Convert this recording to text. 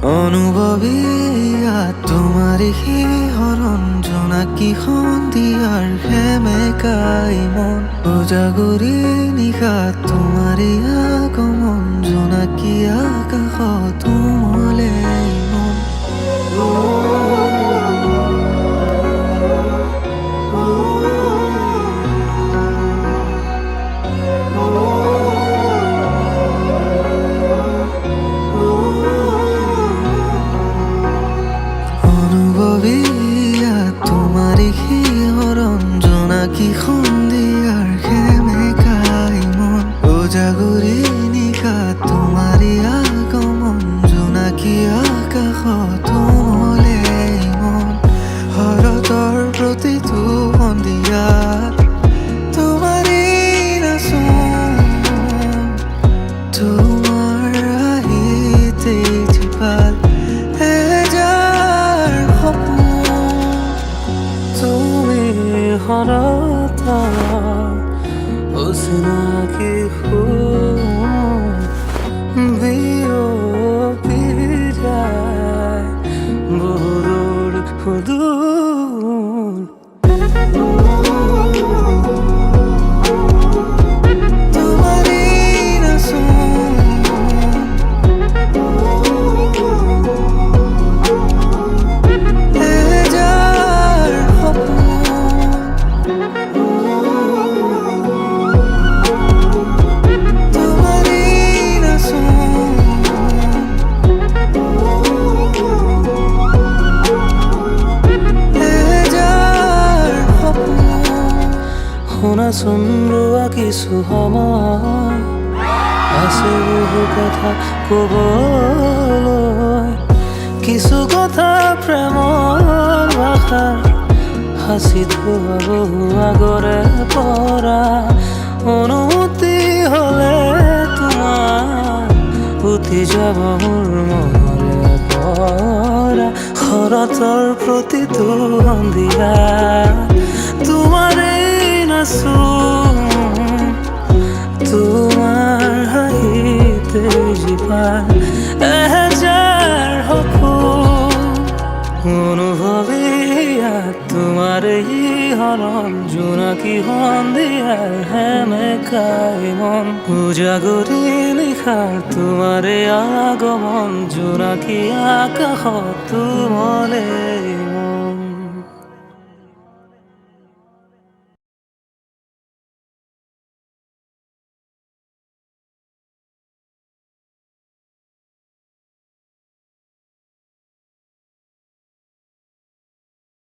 অনুভৱীয়া তোমাৰে শিহৰণ জোনাকী সন্ধিয়াৰ সেমেকাই মন উজাগৰি নিশা তোমাৰে আগমন জোনাকী আকাশত উমলে মন অনুভৱীয়া তোমাৰে শিহৰণ জোনাকী সন্ধিয়াৰ সেমেকাই মন উজাগৰি নিশা তোমাৰে আগমন জোনাকী আকাশত উমলে মন শৰতৰ প্ৰতিটো সন্ধিয়াত তোমাৰে নাচোন তোমাৰ আহিতে জীপাল harata usnaki hu biyo pirai budur hudur তোমাৰে নাচোন এজাৰ শুনাচোন ৰোৱা কিছু সময় আছে বহু কথা ক'বলৈ কিছু কথা প্ৰেমৰ ভাষাৰ সাঁচি থোৱা বহু আগৰে পৰা অনুমতি হ'লে তোমাৰ উঠি যাব মোৰ মনৰে পৰা শৰতৰ প্ৰতিটো সন্ধিয়া তোমাৰে নাচোন তোমাৰ হাঁহিতে জীপাল এজাৰ সপোন অনুভৱীয়া তোমাৰে শিহৰণ জোনাকী সন্ধিয়াৰ সেমেকাই মন উজাগৰি নিশাৰ তোমাৰে আগমন জোনাকী আকাশত উমলে মন